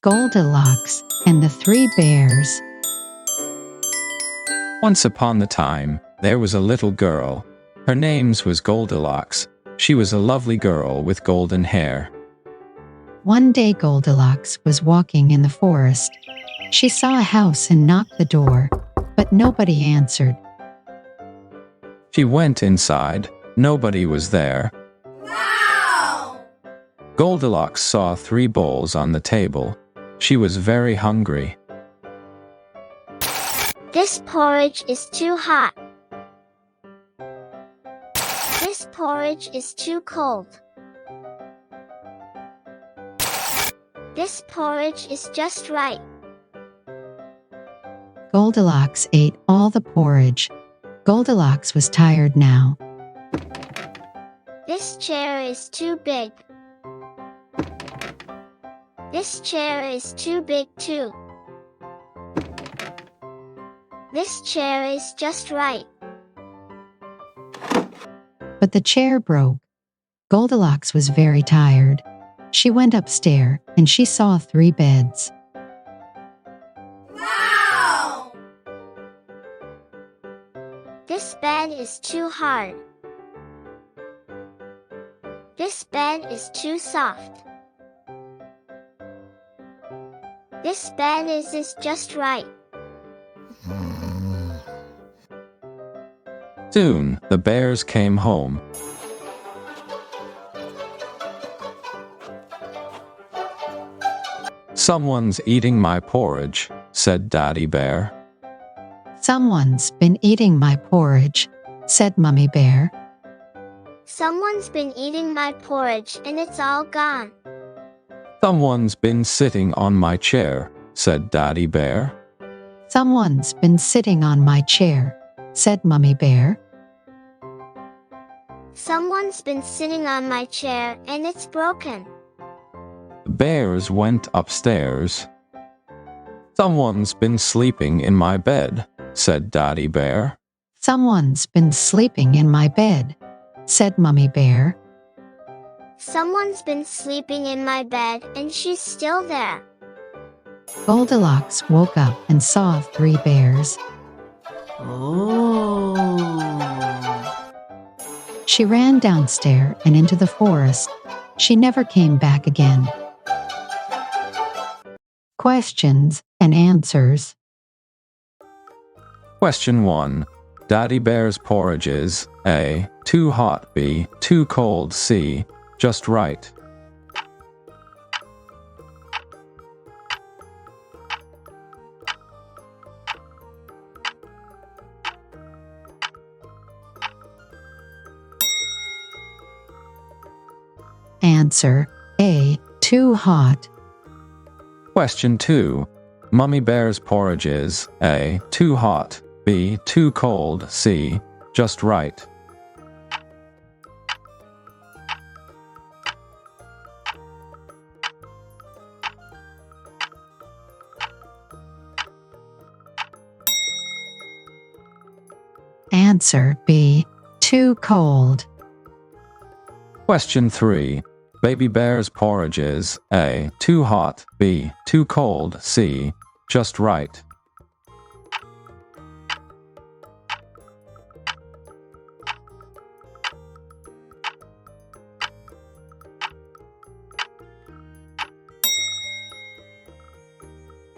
Goldilocks and the Three Bears. Once upon a time, there was a little girl. Her name was Goldilocks. She was a lovely girl with golden hair. One day Goldilocks was walking in the forest. She saw a house and knocked the door, but nobody answered. She went inside. Nobody was there. Wow! Goldilocks saw 3 bowls on the table. She was very hungry. This porridge is too hot. This porridge is too cold. This porridge is just right. Goldilocks ate all the porridge. Goldilocks was tired now. This chair is too big. This chair is too big too. This chair is just right. But the chair broke. Goldilocks was very tired. She went upstairs and she saw 3 beds. Wow! This bed is too hard. This bed is too soft. This bed is just right. Soon, the bears came home. "Someone's eating my porridge," said Daddy Bear. Someone's been eating my porridge, said Mummy Bear. Someone's been eating my porridge and it's all gone. "Someone's been sitting on my chair," said Daddy Bear. Someone's been sitting on my chair, said Mummy Bear. Someone's been sitting on my chair and it's broken. The bears went upstairs. "Someone's been sleeping in my bed," said Daddy Bear. Someone's been sleeping in my bed, said Mummy Bear. Someone's been sleeping in my bed and she's still there. Goldilocks woke up and saw 3 bears. She ran downstairs and into the forest. She never came back again. Questions and answers. Question 1. Daddy Bear's porridge is A. Too hot, B. Too cold, C. Just right. Answer A. Too hot. Question 2. Mummy Bear's porridge is A. Too hot, B. Too cold, C. Just right. Answer B. Too cold. Question 3. Baby Bear's porridge is A. Too hot, B. Too cold, C. Just right.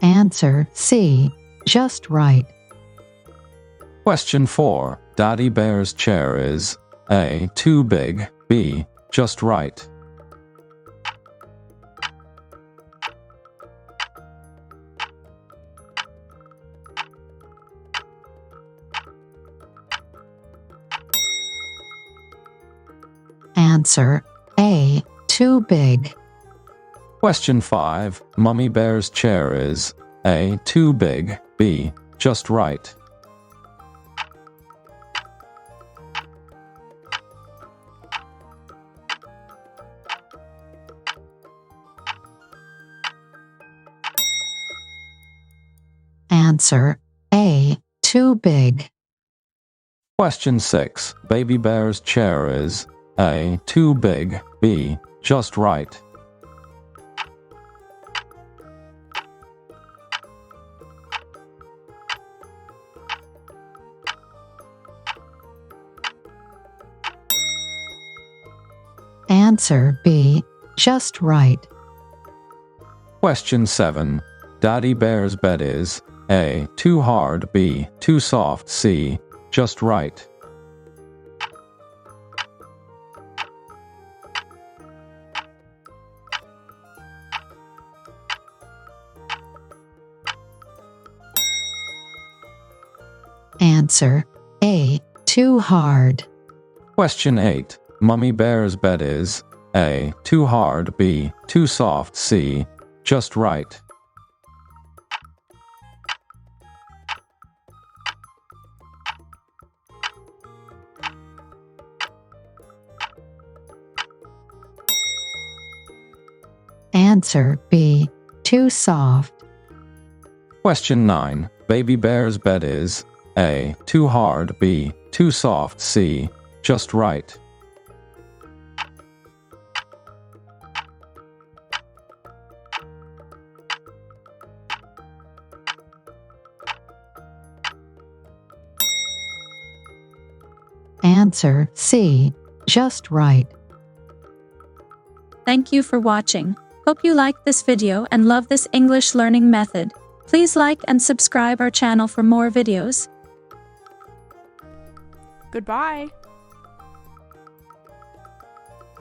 Answer C. Just right. Question 4. Daddy Bear's chair is A. Too big, B. Just right. Answer A. Too big. Question 5. Mummy Bear's chair is A. Too big, B. Just right. Answer A. Too big. Question 6. Baby Bear's chair is A. Too big, B. Just right. Answer B. Just right. Question 7. Daddy Bear's bed is A. Too hard, B. Too soft, C. Just right. Answer A. Too hard. Question 8. Mummy Bear's bed is A. Too hard, B. Too soft, C. Just right. Answer B. Too soft. Question 9. Baby Bear's bed is A. Too hard, B. Too soft, C. Just right. Answer C. Just right. Thank you for watching. Hope you liked this video and love this English learning method. Please like and subscribe our channel for more videos. Goodbye.